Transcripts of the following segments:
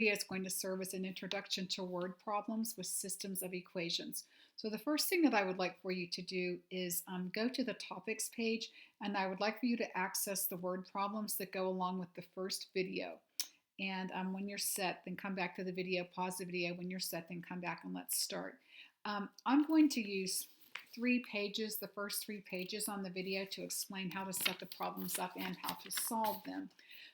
Is going to serve as an introduction to word problems with systems of equations. So the first thing that I would like for you to do is go to the topics page, and I would like for you to access the word problems that go along with the first video. And when you're set, then come back to the video, pause the video. When you're set, then come back and let's start. I'm going to use 3 pages, the first 3 pages on the video, to explain how to set the problems up and how to solve them.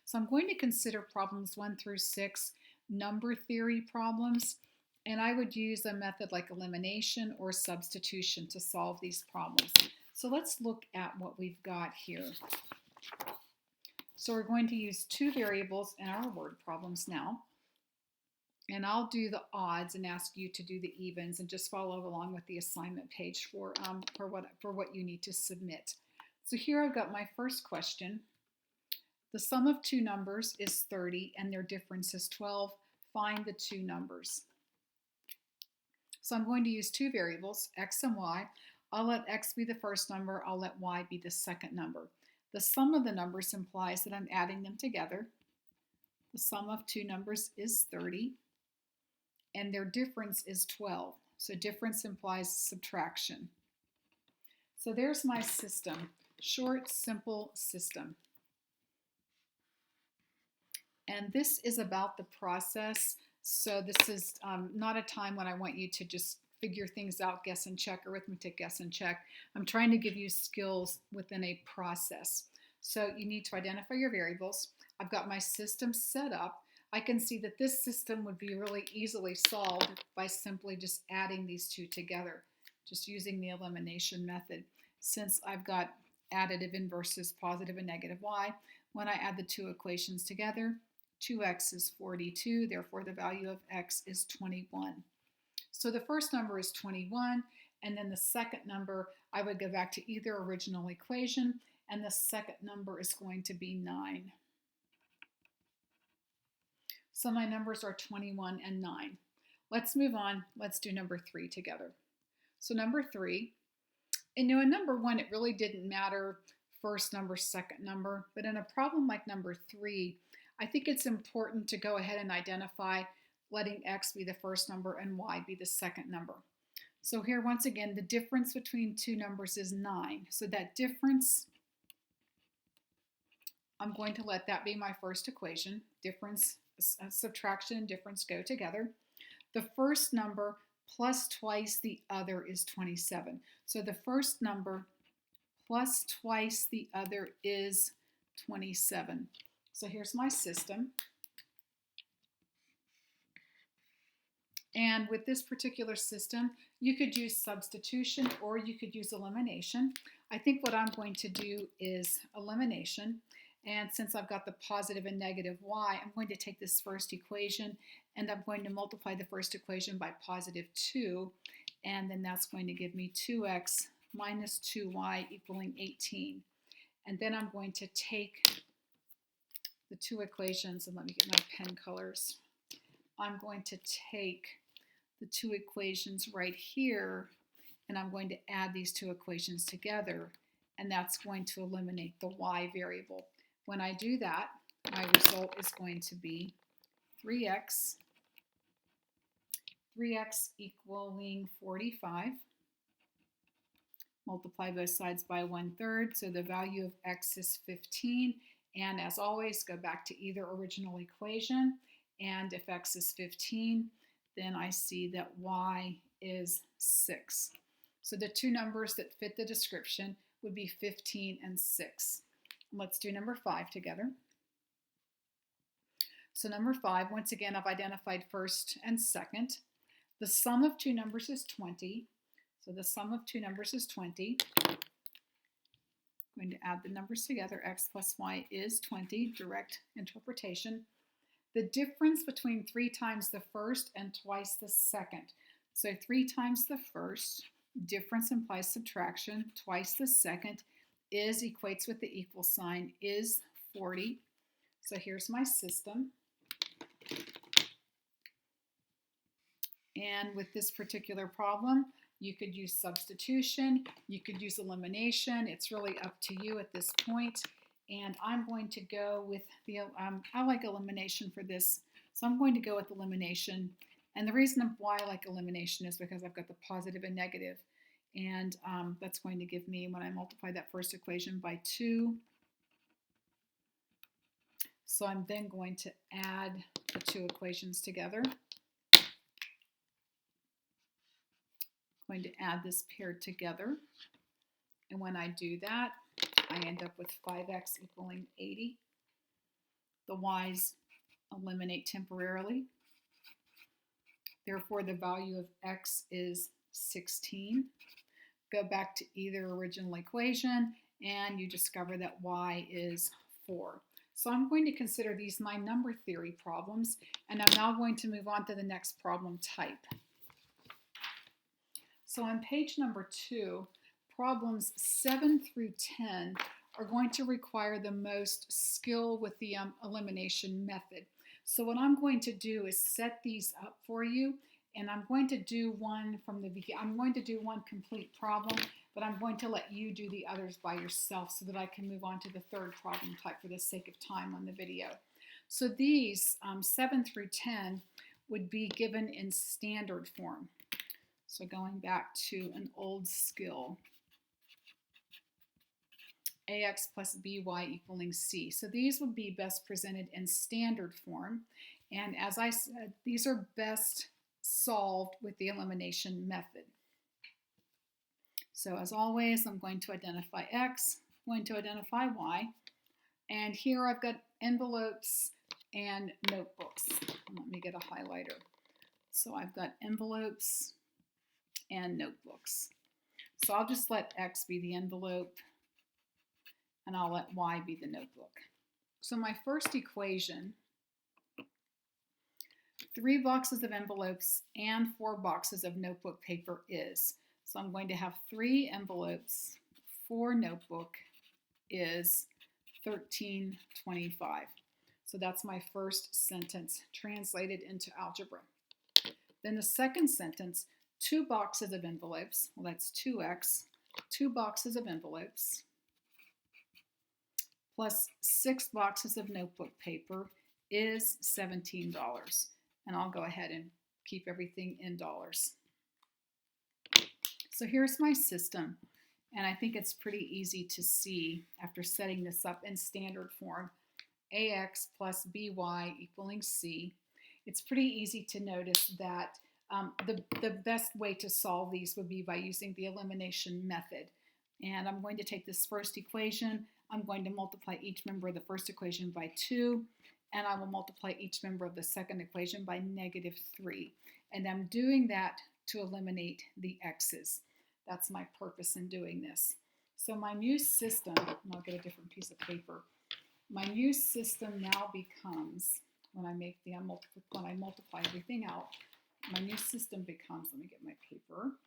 So I'm going to consider problems 1 through 6 number theory problems, and I would use a method like elimination or substitution to solve these problems. So let's look at what we've got here. So we're going to use 2 variables in our word problems now, and I'll do the odds and ask you to do the evens, and just follow along with the assignment page for what you need to submit. So here I've got my first question. The sum of 2 numbers is 30 and their difference is 12. Find the 2 numbers. So I'm going to use 2 variables, x and y. I'll let x be the first number, I'll let y be the second number. The sum of the numbers implies that I'm adding them together. The sum of 2 numbers is 30 and their difference is 12. So difference implies subtraction. So there's my system, short, simple system. And this is about the process. So this is not a time when I want you to just figure things out, guess and check, arithmetic, guess and check. I'm trying to give you skills within a process. So you need to identify your variables. I've got my system set up. I can see that this system would be really easily solved by simply just adding these 2 together, just using the elimination method. Since I've got additive inverses, positive and negative y, when I add the 2 equations together, 2x is 42, therefore the value of x is 21. So the first number is 21, and then the second number, I would go back to either original equation, and the second number is going to be 9. So my numbers are 21 and 9. Let's move on. Let's do number 3 together. So number 3, and in number 1, it really didn't matter first number, second number, but in a problem like number 3, I think it's important to go ahead and identify letting x be the first number and y be the second number. So here, once again, the difference between 2 numbers is 9. So that difference, I'm going to let that be my first equation. Difference, subtraction and difference go together. The first number plus twice the other is 27. So the first number plus twice the other is 27. So here's my system. And with this particular system, you could use substitution or you could use elimination. I think what I'm going to do is elimination. And since I've got the positive and negative y, I'm going to take this first equation and I'm going to multiply the first equation by positive 2. And then that's going to give me 2x minus 2y equaling 18. And then I'm going to take the 2 equations, and let me get my pen colors. I'm going to take the 2 equations right here, and I'm going to add these 2 equations together, and that's going to eliminate the y variable. When I do that, my result is going to be 3x equaling 45. Multiply both sides by 1/3, so the value of x is 15. And as always, go back to either original equation. And if x is 15, then I see that y is 6. So the 2 numbers that fit the description would be 15 and 6. Let's do number 5 together. So number 5, once again, I've identified first and second. The sum of 2 numbers is 20. So the sum of 2 numbers is 20. I'm going to add the numbers together. X plus y is 20, direct interpretation. The difference between 3 times the first and twice the second. So 3 times the first, difference implies subtraction, twice the second is equates with the equal sign, is 40. So here's my system. And with this particular problem, you could use substitution, you could use elimination. It's really up to you at this point. And I'm going to go with the, I like elimination for this So I'm going to go with elimination. And the reason why I like elimination is because I've got the positive and negative. And that's going to give me, when I multiply that first equation by 2, so I'm then going to add the two equations together. I'm going to add this pair together. And when I do that, I end up with 5x equaling 80. The y's eliminate temporarily. Therefore, the value of x is 16. Go back to either original equation, and you discover that y is 4. So I'm going to consider these my number theory problems, and I'm now going to move on to the next problem type. So on page number 2, problems 7 through 10 are going to require the most skill with the elimination method. So what I'm going to do is set these up for you, and I'm going to do one from the beginning. I'm going to do one complete problem, but I'm going to let you do the others by yourself so that I can move on to the third problem type for the sake of time on the video. So these 7 through 10 would be given in standard form. So going back to an old skill, ax plus by equaling c. So these would be best presented in standard form. And as I said, these are best solved with the elimination method. So as always, I'm going to identify x, I'm going to identify y, and here I've got envelopes and notebooks. Let me get a highlighter. So I've got envelopes and notebooks. So I'll just let x be the envelope, and I'll let y be the notebook. So my first equation, 3 boxes of envelopes and 4 boxes of notebook paper is. So I'm going to have 3 envelopes, 4 notebook is 1325. So that's my first sentence translated into algebra. Then the second sentence, 2 boxes of envelopes, well that's 2x, 2 boxes of envelopes, plus 6 boxes of notebook paper is $17. And I'll go ahead and keep everything in dollars. So here's my system, and I think it's pretty easy to see after setting this up in standard form, ax plus by equaling c. It's pretty easy to notice that the best way to solve these would be by using the elimination method. And I'm going to take this first equation, I'm going to multiply each member of the first equation by 2, and I will multiply each member of the second equation by -3. And I'm doing that to eliminate the x's. That's my purpose in doing this. So my new system, and I'll get a different piece of paper, my new system now becomes, when I multiply everything out, my new system becomes, let me get my paper.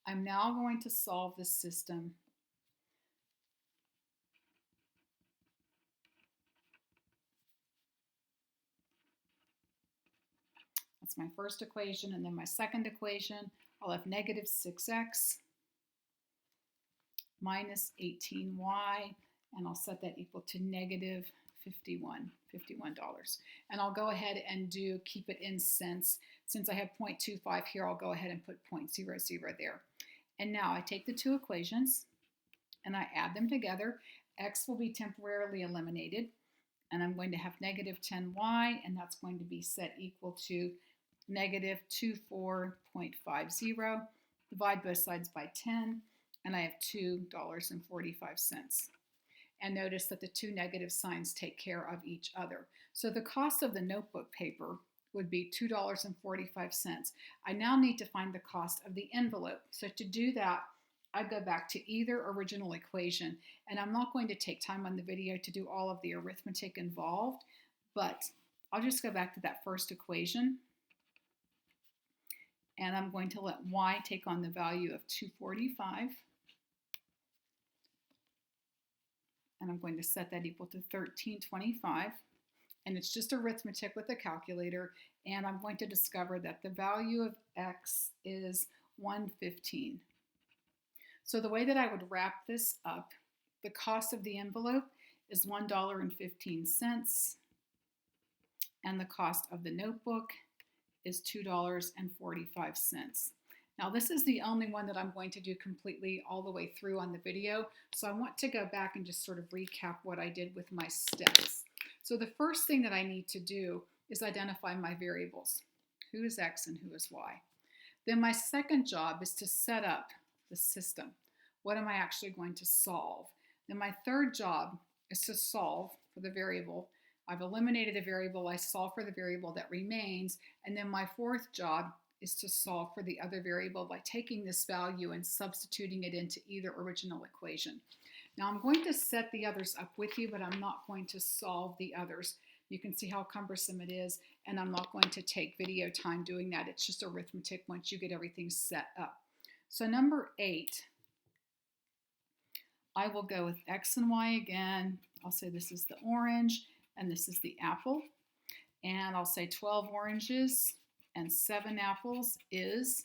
I'm now going to solve this system That's my first equation, and then my second equation, I'll have negative 6x minus 18y, and I'll set that equal to negative $51. And I'll go ahead and keep it in cents. Since I have 0.25 here, I'll go ahead and put 0.00 there. And now I take the two equations and I add them together. X will be temporarily eliminated, and I'm going to have negative 10y, and that's going to be set equal to negative 24.50. Divide both sides by 10, and I have $2.45. And notice that the two negative signs take care of each other. So the cost of the notebook paper would be $2.45. I now need to find the cost of the envelope. So to do that, I go back to either original equation, and I'm not going to take time on the video to do all of the arithmetic involved, but I'll just go back to that first equation, and I'm going to let y take on the value of 245, and I'm going to set that equal to 1325, and it's just arithmetic with a calculator, and I'm going to discover that the value of x is 115. So the way that I would wrap this up, the cost of the envelope is $1.15. and the cost of the notebook is $2.45. Now this is the only one that I'm going to do completely all the way through on the video, so I want to go back and just sort of recap what I did with my steps. So the first thing that I need to do is identify my variables. Who is X and who is Y? Then my second job is to set up the system. What am I actually going to solve? Then my third job is to solve for the variable. I've eliminated a variable, I solve for the variable that remains, and then my fourth job is to solve for the other variable by taking this value and substituting it into either original equation. Now I'm going to set the others up with you, but I'm not going to solve the others. You can see how cumbersome it is, and I'm not going to take video time doing that. It's just arithmetic once you get everything set up. So number 8, I will go with X and Y again. I'll say this is the orange and this is the apple. And I'll say 12 oranges and 7 apples is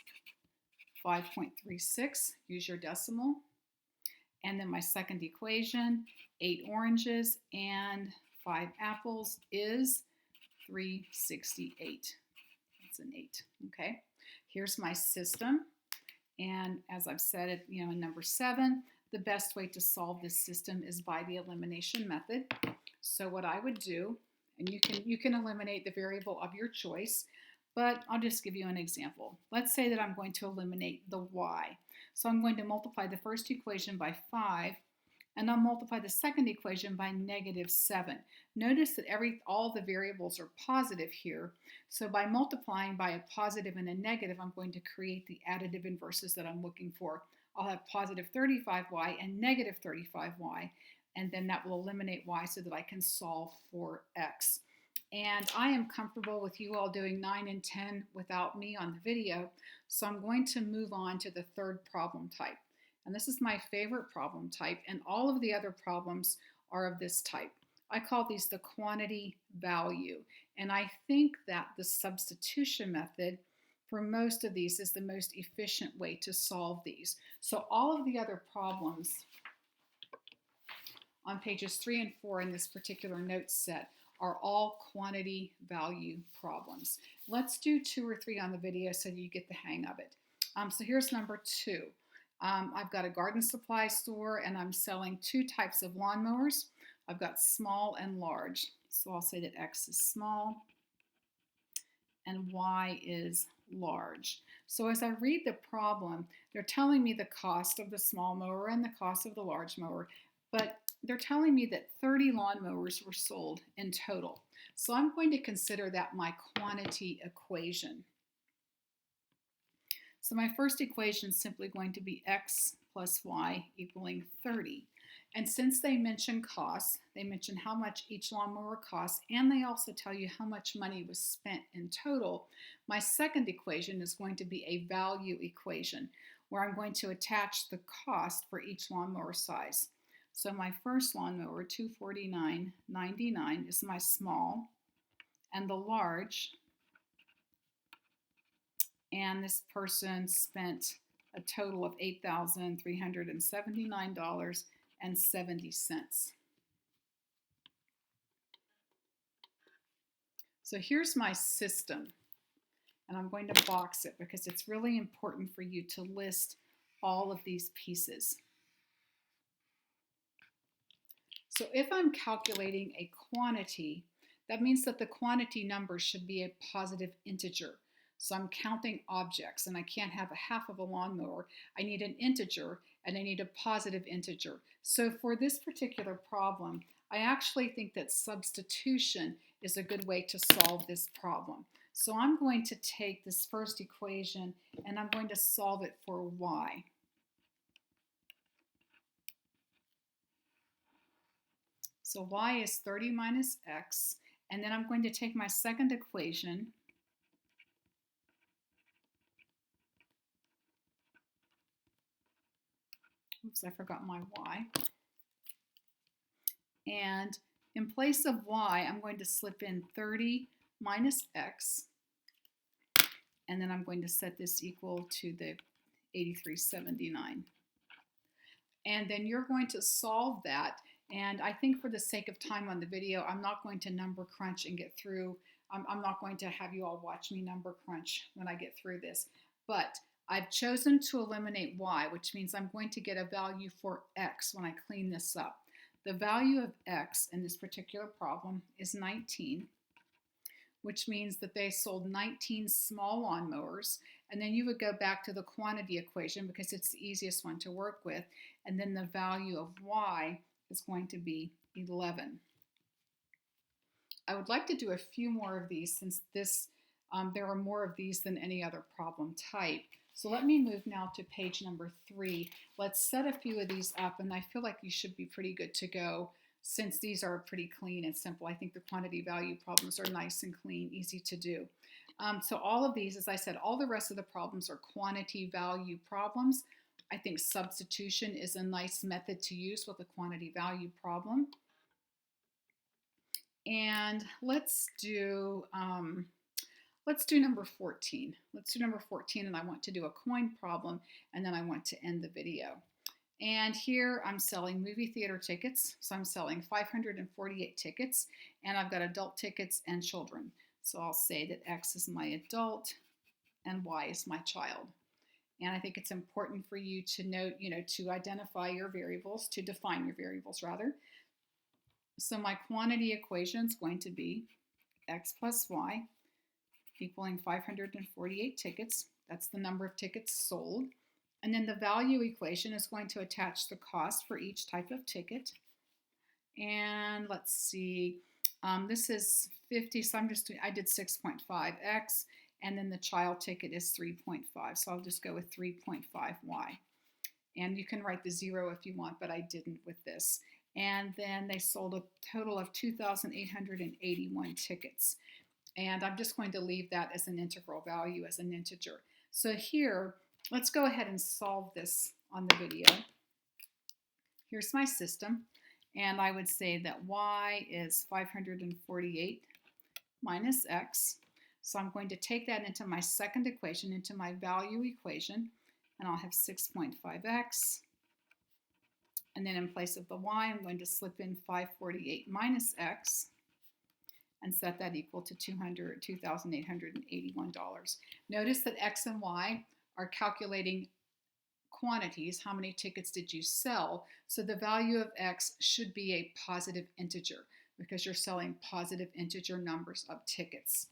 5.36. Use your decimal. And then my second equation, 8 oranges and 5 apples is 368. That's an 8. Okay. Here's my system. And as I've said, in number 7, the best way to solve this system is by the elimination method. So what I would do, and you can eliminate the variable of your choice, but I'll just give you an example. Let's say that I'm going to eliminate the y. So I'm going to multiply the first equation by 5, and I'll multiply the second equation by -7. Notice that all the variables are positive here. So by multiplying by a positive and a negative, I'm going to create the additive inverses that I'm looking for. I'll have positive 35y and negative 35y, and then that will eliminate y so that I can solve for x. And I am comfortable with you all doing 9 and 10 without me on the video, so I'm going to move on to the third problem type. And this is my favorite problem type, and all of the other problems are of this type. I call these the quantity value, and I think that the substitution method for most of these is the most efficient way to solve these. So all of the other problems on pages 3 and 4 in this particular note set are all quantity value problems. Let's do 2 or 3 on the video so you get the hang of it. So here's number 2. I've got a garden supply store and I'm selling 2 types of lawnmowers. I've got small and large. So I'll say that X is small and Y is large. So as I read the problem, they're telling me the cost of the small mower and the cost of the large mower, but they're telling me that 30 lawnmowers were sold in total. So I'm going to consider that my quantity equation. So my first equation is simply going to be X plus Y equaling 30. And since they mention costs, they mention how much each lawnmower costs, and they also tell you how much money was spent in total, my second equation is going to be a value equation where I'm going to attach the cost for each lawnmower size. So my first lawnmower, $249.99, is my small, and the large, and this person spent a total of $8,379.70. So here's my system, and I'm going to box it because it's really important for you to list all of these pieces. So if I'm calculating a quantity, that means that the quantity number should be a positive integer. So I'm counting objects, and I can't have a half of a lawnmower. I need an integer, and I need a positive integer. So for this particular problem, I actually think that substitution is a good way to solve this problem. So I'm going to take this first equation, and I'm going to solve it for y. So y is 30 minus x, and then I'm going to take my second equation, oops, I forgot my y. And in place of y, I'm going to slip in 30 minus x, and then I'm going to set this equal to the 83.79. And then you're going to solve that. And I think for the sake of time on the video, I'm not going to number crunch and get through I'm not going to have you all watch me number crunch when I get through this, but I've chosen to eliminate y, which means I'm going to get a value for x when I clean this up. The value of x in this particular problem is 19, which means that they sold 19 small lawnmowers. And then you would go back to the quantity equation because it's the easiest one to work with. And then the value of y is going to be 11. I would like to do a few more of these since there are more of these than any other problem type. So let me move now to page number 3. Let's set a few of these up, and I feel like you should be pretty good to go since these are pretty clean and simple. I think the quantity value problems are nice and clean, easy to do. So all of these, as I said, all the rest of the problems are quantity value problems. I think substitution is a nice method to use with a quantity value problem. And let's do number 14. Let's do number 14, and I want to do a coin problem, and then I want to end the video. And here I'm selling movie theater tickets. So I'm selling 548 tickets, and I've got adult tickets and children. So I'll say that X is my adult and Y is my child. And I think it's important for you to note, to identify your variables, to define your variables rather. So my quantity equation is going to be X plus Y equaling 548 tickets. That's the number of tickets sold. And then the value equation is going to attach the cost for each type of ticket. And let's see, this is 50, so I did 6.5x, and then the child ticket is 3.5. So I'll just go with 3.5y. And you can write the 0 if you want, but I didn't with this. And then they sold a total of 2,881 tickets. And I'm just going to leave that as an integral value, as an integer. So here, let's go ahead and solve this on the video. Here's my system, and I would say that y is 548 minus x. So I'm going to take that into my second equation, into my value equation, and I'll have 6.5x. And then in place of the y, I'm going to slip in 548 minus x and set that equal to $2,881. Notice that x and y are calculating quantities. How many tickets did you sell? So the value of x should be a positive integer because you're selling positive integer numbers of tickets.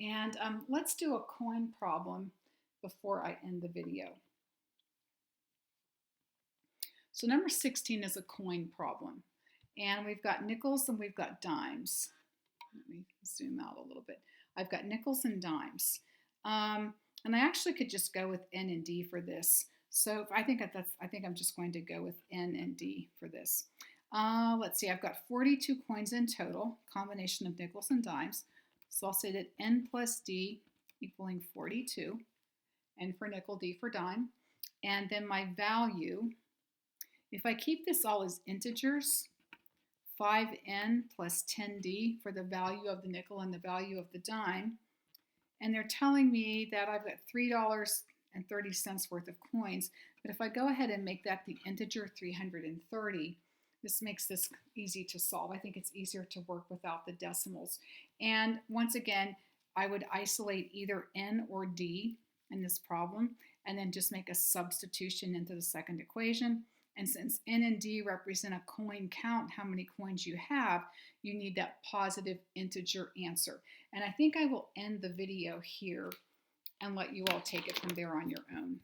And let's do a coin problem before I end the video. So number 16 is a coin problem. And we've got nickels and we've got dimes. Let me zoom out a little bit. I've got nickels and dimes. And I actually could just go with N and D for this. So I think I'm just going to go with N and D for this. Let's see, I've got 42 coins in total, combination of nickels and dimes. So I'll say that N plus D equaling 42. N for nickel, D for dime. And then my value, if I keep this all as integers, 5N plus 10D for the value of the nickel and the value of the dime. And they're telling me that I've got $3.30 worth of coins. But if I go ahead and make that the integer 330, this makes this easy to solve. I think it's easier to work without the decimals. And once again, I would isolate either N or D in this problem and then just make a substitution into the second equation. And since N and D represent a coin count, how many coins you have, you need that positive integer answer. And I think I will end the video here and let you all take it from there on your own.